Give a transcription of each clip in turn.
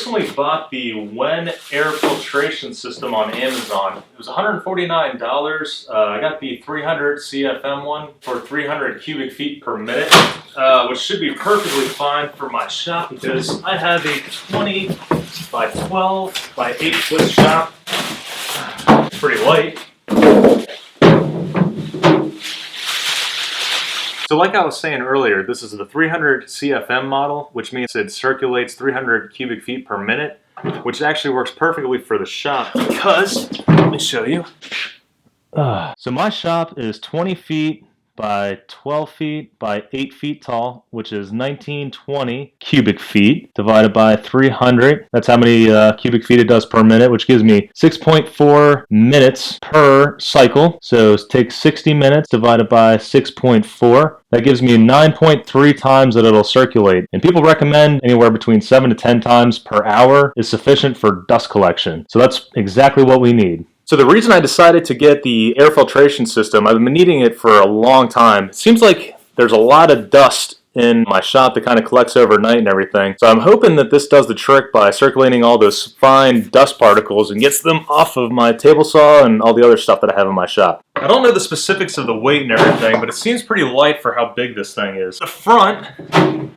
recently bought the Wen Air filtration system on Amazon. It was $149. I got the 300 CFM one for 300 cubic feet per minute, which should be perfectly fine for my shop because I have a 20 by 12 by 8 foot shop. It's pretty light. So like I was saying earlier, this is the 300 CFM model, which means it circulates 300 cubic feet per minute, which actually works perfectly for the shop because, let me show you. So my shop is 20 feet by 12 feet by 8 feet tall, which is 1920 cubic feet divided by 300. That's how many cubic feet it does per minute, which gives me 6.4 minutes per cycle. So take 60 minutes divided by 6.4. That gives me 9.3 times that it'll circulate. And people recommend anywhere between 7 to 10 times per hour is sufficient for dust collection. So that's exactly what we need. So the reason I decided to get the air filtration system, I've been needing it for a long time. It seems like there's a lot of dust in my shop that kind of collects overnight and everything. So I'm hoping that this does the trick by circulating all those fine dust particles and gets them off of my table saw and all the other stuff that I have in my shop. I don't know the specifics of the weight and everything, but it seems pretty light for how big this thing is. The front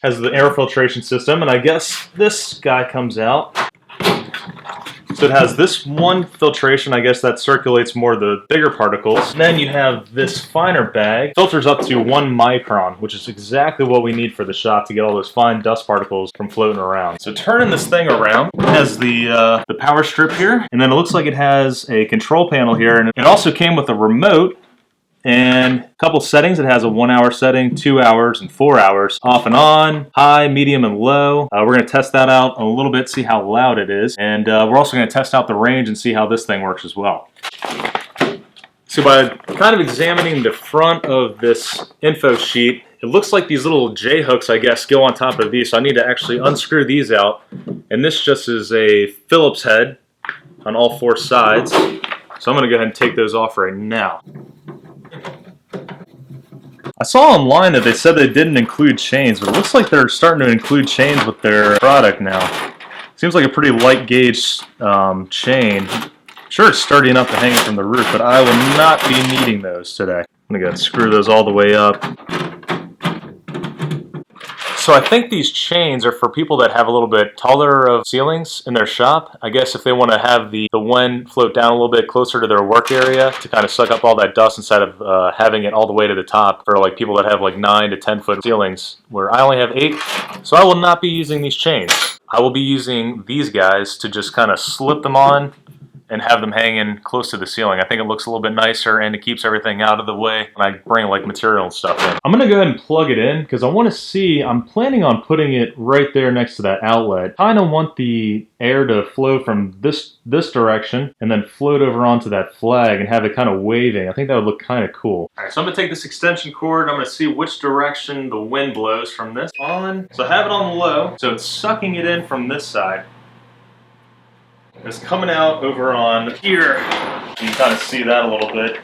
has the air filtration system, and I guess this guy comes out. So it has this one filtration, I guess, that circulates more of the bigger particles. And then you have this finer bag, filters up to 1 micron, which is exactly what we need for the shop to get all those fine dust particles from floating around. So turning this thing around, it has the power strip here, and then it looks like it has a control panel here, and it also came with a remote and a couple settings. It has a 1 hour setting, 2 hours, and 4 hours. Off and on, high, medium, and low. We're going to test that out a little bit, see how loud it is. And we're also going to test out the range and see how this thing works as well. So by kind of examining the front of this info sheet, it looks like these little J-hooks, I guess, go on top of these. So I need to actually unscrew these out. And this just is a Phillips head on all 4 sides. So I'm going to go ahead and take those off right now. I saw online that they said they didn't include chains, but it looks like they're starting to include chains with their product now. Seems like a pretty light gauge chain. Sure, it's sturdy enough to hang it from the roof, but I will not be needing those today. I'm going to go ahead and screw those all the way up. So I think these chains are for people that have a little bit taller of ceilings in their shop. I guess if they want to have the Wen float down a little bit closer to their work area to kind of suck up all that dust instead of having it all the way to the top for like people that have like 9 to 10 foot ceilings, where I only have 8. So I will not be using these chains. I will be using these guys to just kind of slip them on and have them hanging close to the ceiling. I think it looks a little bit nicer and it keeps everything out of the way when I bring like material and stuff in. I'm gonna go ahead and plug it in because I want to see, I'm planning on putting it right there next to that outlet. I kind of want the air to flow from this direction and then float over onto that flag and have it kind of waving. I think that would look kind of cool. All right, so I'm gonna take this extension cord. I'm gonna see which direction the wind blows from this on. So I have it on low, so it's sucking it in from this side. It's coming out over on here. You can kind of see that a little bit.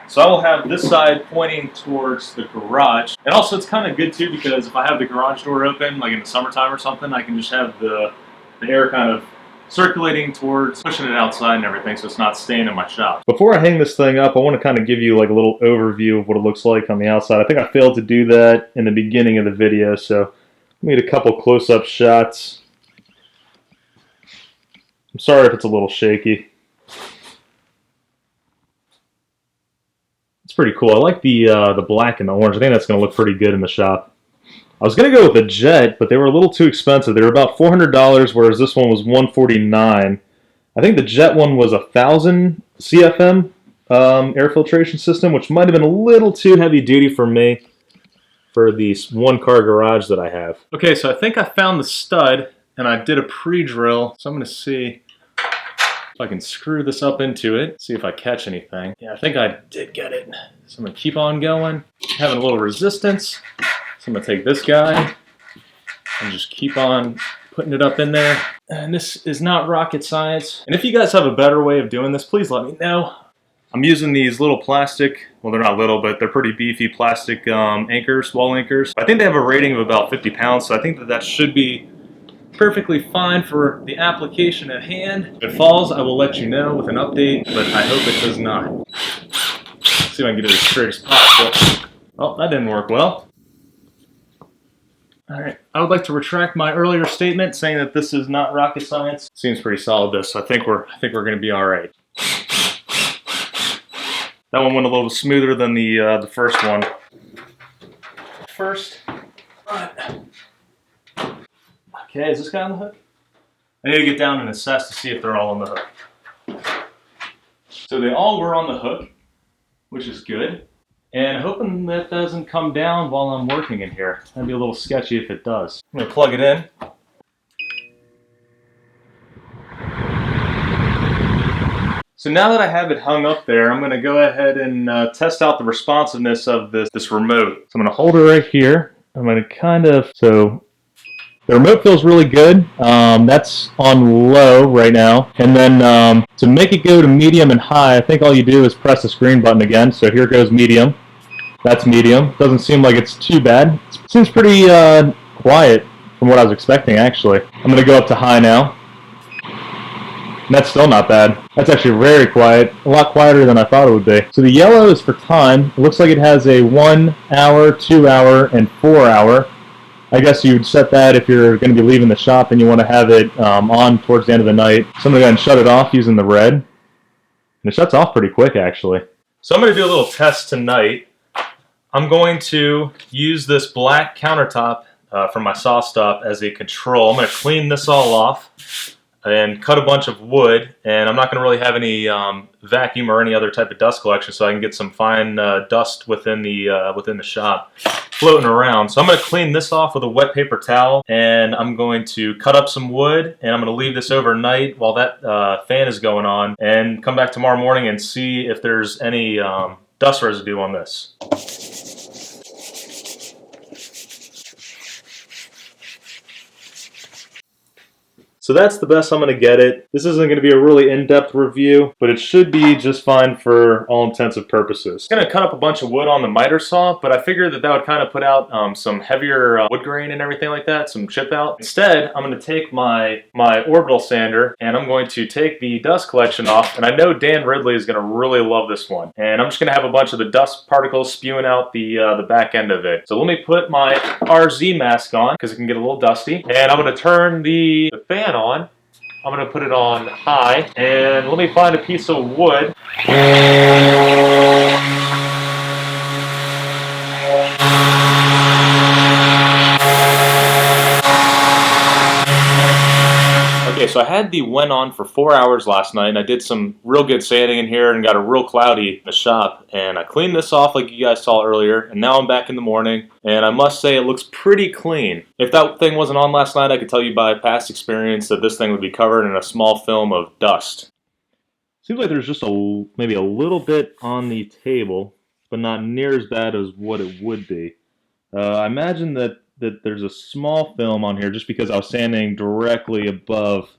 So I will have this side pointing towards the garage. And also it's kind of good too because if I have the garage door open, like in the summertime or something, I can just have the air kind of circulating towards, pushing it outside and everything, so it's not staying in my shop. Before I hang this thing up, I want to kind of give you like a little overview of what it looks like on the outside. I think I failed to do that in the beginning of the video, so let me get a couple close-up shots. I'm sorry if it's a little shaky. It's pretty cool. I like the black and the orange. I think that's going to look pretty good in the shop. I was going to go with the Jet, but they were a little too expensive. They were about $400, whereas this one was $149. I think the Jet one was 1,000 CFM air filtration system, which might have been a little too heavy duty for me for the 1-car garage that I have. Okay, so I think I found the stud, and I did a pre-drill, so I'm going to see if I can screw this up into it, see if I catch anything. Yeah, I think I did get it. So I'm going to keep on going, having a little resistance. So I'm going to take this guy and just keep on putting it up in there. And this is not rocket science. And if you guys have a better way of doing this, please let me know. I'm using these little plastic, well, they're not little, but they're pretty beefy plastic anchors, wall anchors. I think they have a rating of about 50 pounds, so I think that should be perfectly fine for the application at hand. If it falls, I will let you know with an update, but I hope it does not. Let's see if I can get it as straight as possible. Oh, that didn't work well. All right, I would like to retract my earlier statement saying that this is not rocket science. Seems pretty solid, this. So I think we're going to be all right. That one went a little smoother than the first one. First, okay, is this guy on the hook? I need to get down and assess to see if they're all on the hook. So they all were on the hook, which is good. And hoping that doesn't come down while I'm working in here. That'd be a little sketchy if it does. I'm gonna plug it in. So now that I have it hung up there, I'm gonna go ahead and test out the responsiveness of this remote. So I'm gonna hold it right here. I'm gonna so the remote feels really good. That's on low right now. And then to make it go to medium and high, I think all you do is press the screen button again. So here goes medium. That's medium. Doesn't seem like it's too bad. It seems pretty quiet from what I was expecting, actually. I'm going to go up to high now. And that's still not bad. That's actually very quiet. A lot quieter than I thought it would be. So the yellow is for time. It looks like it has a 1 hour, 2 hour, and 4 hour. I guess you'd set that if you're going to be leaving the shop and you want to have it on towards the end of the night. So I'm going to go ahead and shut it off using the red. And it shuts off pretty quick, actually. So I'm going to do a little test tonight. I'm going to use this black countertop from my saw stop as a control. I'm going to clean this all off and cut a bunch of wood, and I'm not going to really have any vacuum or any other type of dust collection, so I can get some fine dust within the shop floating around. So I'm going to clean this off with a wet paper towel, and I'm going to cut up some wood, and I'm going to leave this overnight while that fan is going on, and come back tomorrow morning and see if there's any dust residue on this. So that's the best I'm going to get it. This isn't going to be a really in-depth review, but it should be just fine for all intents and purposes. I'm going to cut up a bunch of wood on the miter saw, but I figured that would kind of put out some heavier wood grain and everything like that, some chip out. Instead, I'm going to take my orbital sander, and I'm going to take the dust collection off, and I know Dan Ridley is going to really love this one. And I'm just going to have a bunch of the dust particles spewing out the back end of it. So let me put my RZ mask on, because it can get a little dusty, and I'm going to turn the fan on. I'm going to put it on high, and let me find a piece of wood. Okay, so I had the Wen on for 4 hours last night, and I did some real good sanding in here and got it real cloudy in the shop. And I cleaned this off like you guys saw earlier, and now I'm back in the morning, and I must say it looks pretty clean. If that thing wasn't on last night, I could tell you by past experience that this thing would be covered in a small film of dust. Seems like there's just maybe a little bit on the table, but not near as bad as what it would be. I imagine that there's a small film on here just because I was sanding directly above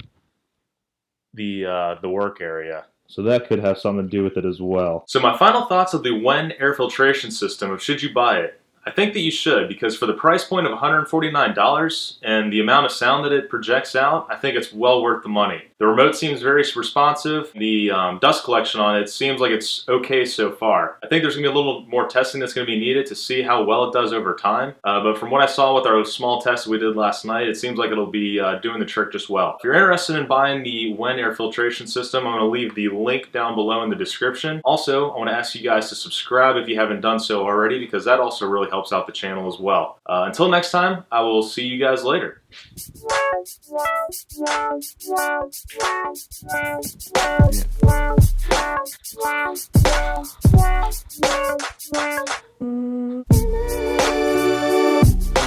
the work area. So that could have something to do with it as well. So my final thoughts of the Wen air filtration system of should you buy it. I think that you should, because for the price point of $149 and the amount of sound that it projects out, I think it's well worth the money. The remote seems very responsive. The dust collection on it seems like it's okay so far. I think there's going to be a little more testing that's going to be needed to see how well it does over time. But from what I saw with our small test we did last night, it seems like it'll be doing the trick just well. If you're interested in buying the Wen air filtration system, I'm going to leave the link down below in the description. Also, I want to ask you guys to subscribe if you haven't done so already, because that also really helps out the channel as well. Until next time, I will see you guys later. Yeah.